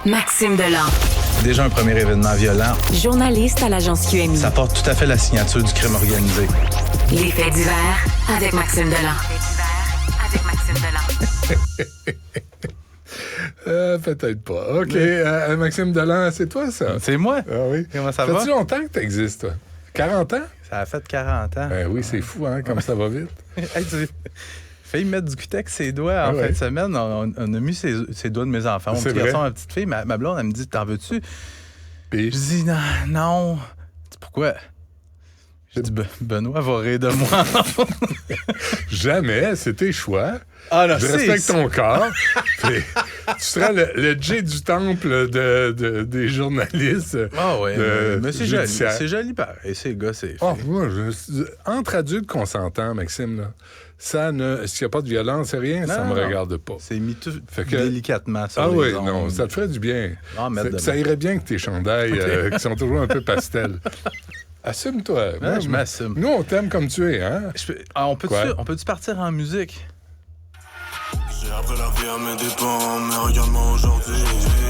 Maxime Delan. Déjà un premier événement violent. Journaliste à l'agence QMI. Ça porte tout à fait la signature du crime organisé. Les faits divers avec Maxime Delan. Peut-être pas. OK. Maxime Delan, c'est toi, ça? C'est moi. Ah oui. Comment ça va? Ça fait longtemps que tu existes, toi? 40 ans? Ça a fait 40 ans. Ben oui, c'est fou, hein, comme ça va vite. Hey, tu failli mettre du cutex ses doigts en fin de semaine. On a mis ses doigts de mes enfants. Mon C'est petit vrai? garçon, ma petite fille, ma blonde, elle me dit, t'en veux-tu? Puis, Je dis, non. Pourquoi? Je dis, Benoît va rire de moi. jamais, c'est tes choix. Ah, non, Je respecte ton corps. Puis, tu seras le J du temple des journalistes. Ah oui, mais c'est joli. judiciaires. C'est joli pareil. C'est gars, c'est Oh, moi, entre adultes consentants, Maxime, là, s'il n'y a pas de violence, c'est rien, ça me regarde pas. C'est mis tout Fait que- délicatement sur Ah les oui, ondes. non, ça te ferait du bien. Ah, mettre Ça de- irait bien que tes chandails, qui sont toujours un peu pastel. Assume-toi. Moi, je m'assume. Nous, on t'aime comme tu es, hein? On peut-tu Quoi? partir en musique? J'ai appris la vie à mes dépens, mais regarde-moi aujourd'hui.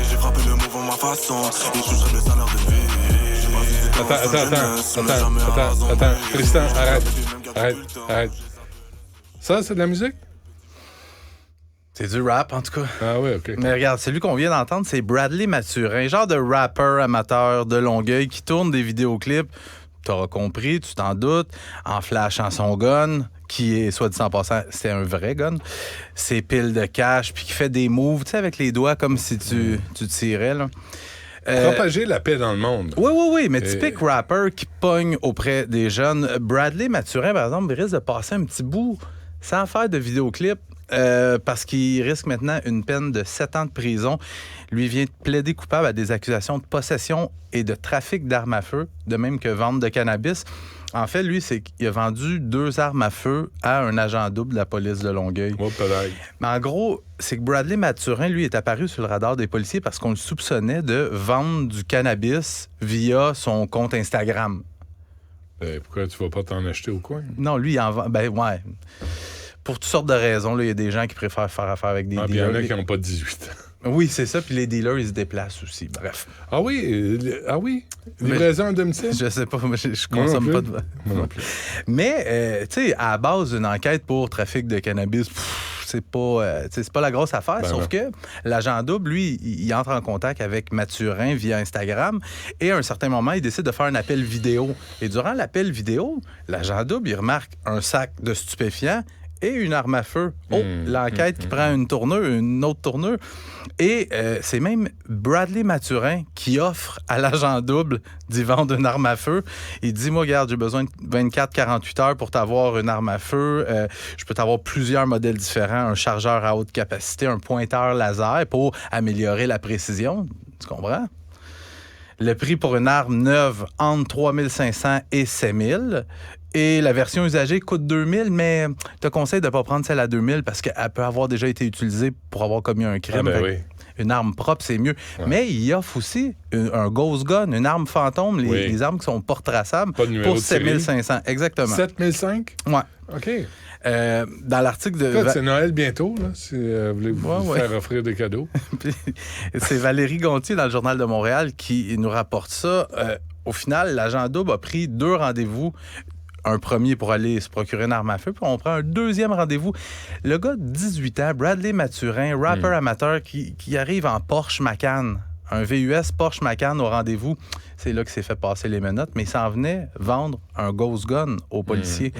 J'ai frappé le mouvement ma façon, et je serai le salaire de vie. Attends. Tristan, arrête. Ça, c'est de la musique? C'est du rap, en tout cas. Ah oui, OK. Mais regarde, celui qu'on vient d'entendre, c'est Bradley Mathurin, genre de rappeur amateur de Longueuil qui tourne des vidéoclips, t'auras compris, tu t'en doutes, en flashant son gun, qui est, soit dit en passant, c'est un vrai gun, ses piles de cash, puis qui fait des moves, tu sais, avec les doigts, comme si tu tirais, là. Propager la paix dans le monde. Oui, mais typique rapper qui pogne auprès des jeunes. Bradley Mathurin, par exemple, il risque de passer un petit bout sans faire de vidéoclip parce qu'il risque maintenant une peine de 7 ans de prison. Lui vient de plaider coupable à des accusations de possession et de trafic d'armes à feu, de même que vente de cannabis. En fait, lui, c'est qu'il a vendu 2 armes à feu à un agent double de la police de Longueuil. Oh, peut-être. Mais en gros, c'est que Bradley Mathurin, lui, est apparu sur le radar des policiers parce qu'on le soupçonnait de vendre du cannabis via son compte Instagram. Pourquoi tu vas pas t'en acheter au coin? Non, lui, il en vend... Ben, ouais. Pour toutes sortes de raisons, là, il y a des gens qui préfèrent faire affaire avec des Ah, puis il y dealers. en a qui n'ont pas 18 ans. Oui, c'est ça. Puis les dealers, ils se déplacent aussi. Bref. Ah oui? Livraison à domicile? Je sais pas, moi, je Moi non consomme plus. pas de... Moi non plus. Mais, tu sais, à la base d'une enquête pour trafic de cannabis, c'est pas la grosse affaire. Ben sauf non. que l'agent double, lui, il entre en contact avec Mathurin via Instagram et à un certain moment, il décide de faire un appel vidéo. Et durant l'appel vidéo, l'agent double, il remarque un sac de stupéfiants et une arme à feu. L'enquête qui prend une autre tournure. Et c'est même Bradley Mathurin qui offre à l'agent double d'y vendre une arme à feu. Il dit, moi, regarde, j'ai besoin de 24-48 heures pour t'avoir une arme à feu. Je peux t'avoir plusieurs modèles différents, un chargeur à haute capacité, un pointeur laser pour améliorer la précision. Tu comprends? Le prix pour une arme neuve entre 3 500 et 7 000. Et la version usagée coûte 2 000, mais je te conseille de ne pas prendre celle à 2 000 parce qu'elle peut avoir déjà été utilisée pour avoir commis un crime. Ah ben Fait oui. Une arme propre, c'est mieux. Ouais. Mais il offre aussi un ghost gun, une arme fantôme, les armes qui sont porte-traçables pour 7 500. Exactement. 7 500? Ouais. OK. Dans l'article de... C'est Noël bientôt, là, si vous voulez vous faire offrir des cadeaux. C'est Valérie Gontier dans le Journal de Montréal qui nous rapporte ça. Au final, l'agent double a pris 2 rendez-vous. Un premier pour aller se procurer une arme à feu, puis on prend un deuxième rendez-vous. Le gars de 18 ans, Bradley Mathurin, rappeur amateur qui arrive en Porsche Macan, un VUS Porsche Macan au rendez-vous. C'est là qu'il s'est fait passer les menottes, mais il s'en venait vendre un ghost gun aux policiers.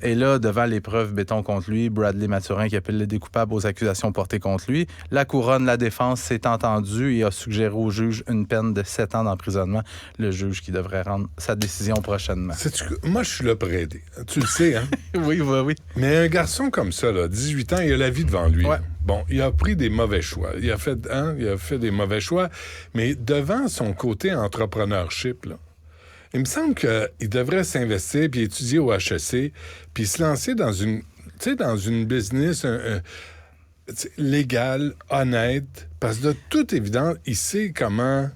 Et là, devant les preuves béton contre lui, Bradley Mathurin qui appelle le découpable aux accusations portées contre lui, la couronne, la défense s'est entendue et a suggéré au juge une peine de 7 ans d'emprisonnement. Le juge qui devrait rendre sa décision prochainement. Moi, je suis là pour aider. Tu le sais, hein? Oui. Mais un garçon comme ça, là, 18 ans, il a la vie devant lui. Ouais. Bon, il a pris des mauvais choix. Il a fait des mauvais choix. Mais devant son côté entrepreneurship, là, il me semble qu'il devrait s'investir puis étudier au HEC puis se lancer dans une business légale, honnête. Parce que de toute évidence, il sait comment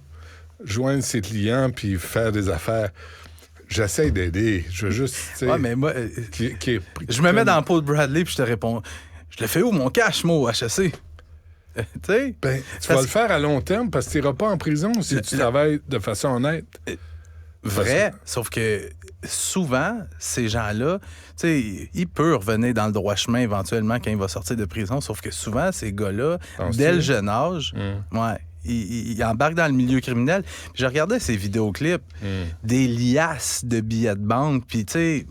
joindre ses clients puis faire des affaires. J'essaie d'aider. Je veux juste, ouais, mais moi, je me mets dans la peau de Bradley puis je te réponds. Je le fais où, mon cash, moi, au HEC? Tu sais? Ben, tu vas le faire à long terme parce que tu n'iras pas en prison si tu travailles de façon honnête. Vrai, sauf que souvent, ces gens-là, tu sais, il peut revenir dans le droit chemin éventuellement quand il va sortir de prison, sauf que souvent, ces gars-là, dès le jeune âge, ouais, ils embarquent dans le milieu criminel. Puis je regardais ces vidéoclips, des liasses de billets de banque, puis tu sais,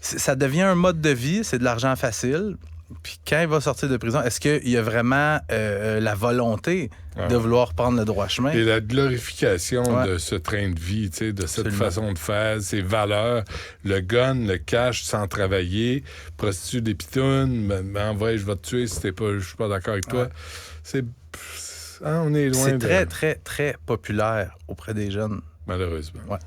ça devient un mode de vie, c'est de l'argent facile. Puis quand il va sortir de prison, est-ce qu'il y a vraiment la volonté de vouloir prendre le droit chemin? Et la glorification de ce train de vie, tu sais, de cette façon de faire, ces valeurs, le gun, le cash sans travailler, prostitue des pitounes, en vrai, je vais te tuer si je suis pas d'accord avec toi. C'est... on est loin C'est très, très, très populaire auprès des jeunes. Malheureusement. Ouais.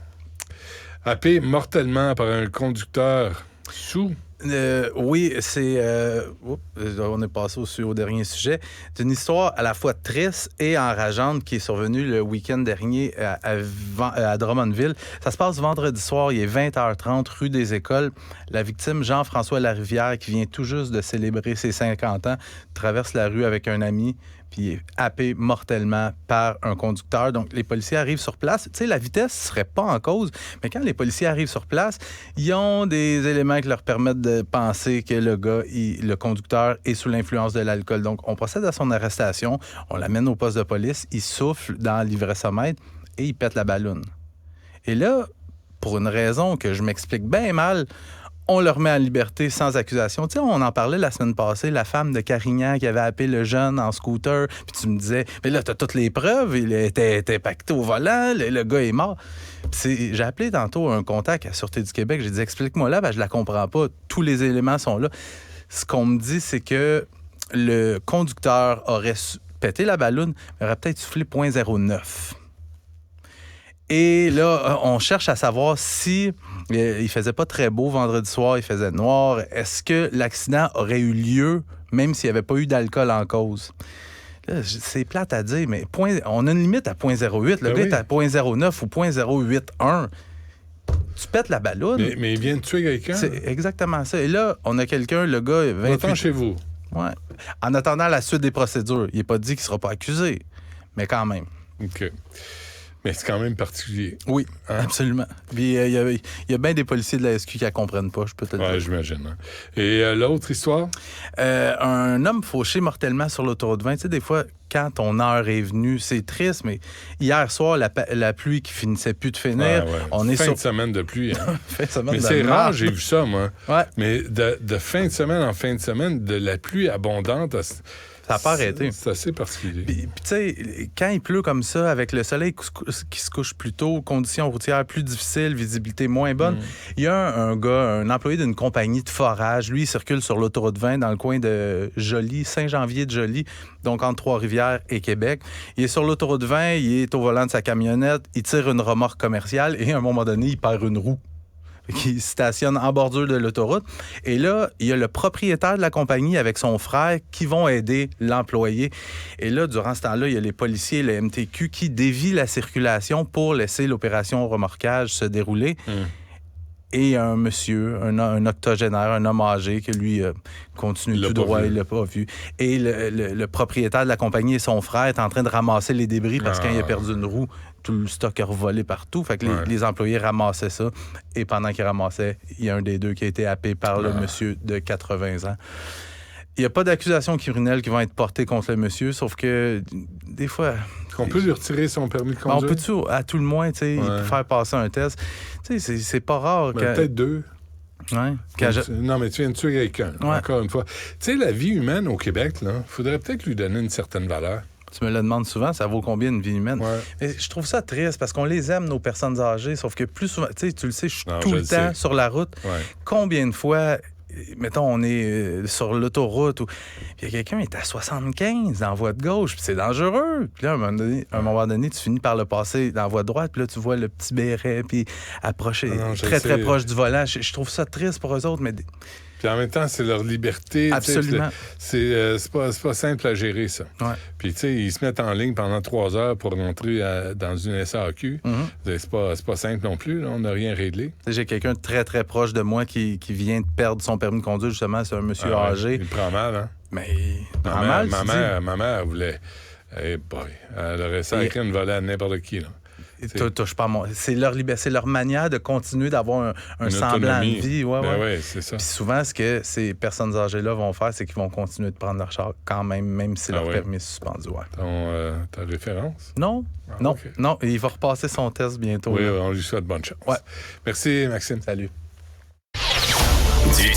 Happé mortellement par un conducteur sous... Oui, c'est... on est passé au dernier sujet. C'est une histoire à la fois triste et enrageante qui est survenue le week-end dernier à Drummondville. Ça se passe vendredi soir, il est 20h30, rue des Écoles. La victime, Jean-François Larivière, qui vient tout juste de célébrer ses 50 ans, traverse la rue avec un ami, puis est happé mortellement par un conducteur. Donc, les policiers arrivent sur place. Tu sais, la vitesse ne serait pas en cause, mais quand les policiers arrivent sur place, ils ont des éléments qui leur permettent de penser que le conducteur est sous l'influence de l'alcool. Donc, on procède à son arrestation, on l'amène au poste de police, il souffle dans l'ivressomètre et il pète la balloune. Et là, pour une raison que je m'explique bien mal, on le remet en liberté sans accusation. Tu sais, on en parlait la semaine passée, la femme de Carignan qui avait happé le jeune en scooter, puis tu me disais, mais là, t'as toutes les preuves, il était pacté au volant, le gars est mort. J'ai appelé tantôt un contact à la Sûreté du Québec, j'ai dit, explique-moi là, je la comprends pas, tous les éléments sont là. Ce qu'on me dit, c'est que le conducteur aurait pété la balloune, mais aurait peut-être soufflé 0.09. Et là, on cherche à savoir si il faisait pas très beau vendredi soir, il faisait noir. Est-ce que l'accident aurait eu lieu même s'il n'y avait pas eu d'alcool en cause? Là, c'est plate à dire, mais on a une limite à 0.08. Le gars est à 0.09 ou 0.081. Tu pètes la balloune. Mais il vient de tuer quelqu'un. C'est exactement ça. Et là, on a quelqu'un, le gars... 28 chez vous. Ouais. En attendant la suite des procédures. Il n'est pas dit qu'il ne sera pas accusé, mais quand même. OK. Mais c'est quand même particulier. Oui, absolument. Puis il y a bien des policiers de la SQ qui ne comprennent pas, je peux te le dire. Oui, j'imagine. Hein. Et l'autre histoire? Un homme fauché mortellement sur l'autoroute 20. Tu sais, des fois, quand ton heure est venue, c'est triste, mais hier soir, la pluie qui finissait plus de finir. Ouais. On est fin de semaine de pluie. Hein? Fin de semaine mais de c'est mort. rare, j'ai vu ça, moi. Ouais. Mais de fin de semaine en fin de semaine, de la pluie abondante... Ça n'a pas arrêté. C'est assez particulier. Puis tu sais, quand il pleut comme ça, avec le soleil qui se couche plus tôt, conditions routières plus difficiles, visibilité moins bonne, il y a un gars, un employé d'une compagnie de forage. Lui, il circule sur l'autoroute 20 dans le coin de Joly, Saint-Janvier de Joly, donc entre Trois-Rivières et Québec. Il est sur l'autoroute 20, il est au volant de sa camionnette, il tire une remorque commerciale et à un moment donné, il perd une roue qui stationne en bordure de l'autoroute. Et là, il y a le propriétaire de la compagnie avec son frère qui vont aider l'employé. Et là, durant ce temps-là, il y a les policiers et le MTQ qui dévient la circulation pour laisser l'opération remorquage se dérouler. Et un monsieur, un octogénaire, un homme âgé, que lui continue tout droit, il l'a pas vu. Et le propriétaire de la compagnie et son frère est en train de ramasser les débris parce que quand il a perdu une roue, tout le stock a revolé partout. Fait que les employés ramassaient ça. Et pendant qu'ils ramassaient, il y a un des deux qui a été happé par le monsieur de 80 ans. Il n'y a pas d'accusation criminelle qui vont être portées contre le monsieur, sauf que des fois... On peut lui retirer son permis de conduire? On peut à tout le moins, tu sais, faire passer un test. Tu sais, c'est pas rare. Peut-être deux. Ouais. Non, mais tu viens de tuer quelqu'un, encore une fois. Tu sais, la vie humaine au Québec, il faudrait peut-être lui donner une certaine valeur. Tu me le demandes souvent, ça vaut combien une vie humaine? Ouais. Mais je trouve ça triste parce qu'on les aime, nos personnes âgées, sauf que plus souvent, tu sais, tu le sais, je suis tout le temps sur la route. Ouais. Combien de fois, mettons, on est sur l'autoroute, puis il y a quelqu'un qui est à 75 dans la voie de gauche, puis c'est dangereux. Puis là, à un moment donné, tu finis par le passer dans la voie de droite, puis là, tu vois le petit béret, puis approcher très proche du volant. Je trouve ça triste pour eux autres, mais Puis en même temps, c'est leur liberté. Absolument. C'est pas simple à gérer, ça. Ouais. Puis, tu sais, ils se mettent en ligne pendant 3 heures pour rentrer dans une SAQ. C'est pas simple non plus. Là. On n'a rien réglé. J'ai quelqu'un de très, très proche de moi qui vient de perdre son permis de conduire, justement. C'est un monsieur âgé. Il prend mal, hein? Mais il prend mal, ma mère voulait... Hey boy, elle aurait sacré une volée à n'importe qui, là. Touche pas c'est leur manière de continuer d'avoir un semblant de vie. Ouais, c'est ça. Puis souvent, ce que ces personnes âgées-là vont faire, c'est qu'ils vont continuer de prendre leur char quand même si leur permis est suspendu. Ouais. Ta référence? Non, okay. Non. Il va repasser son test bientôt. Oui, on lui souhaite bonne chance. Ouais. Merci, Maxime. Salut. Du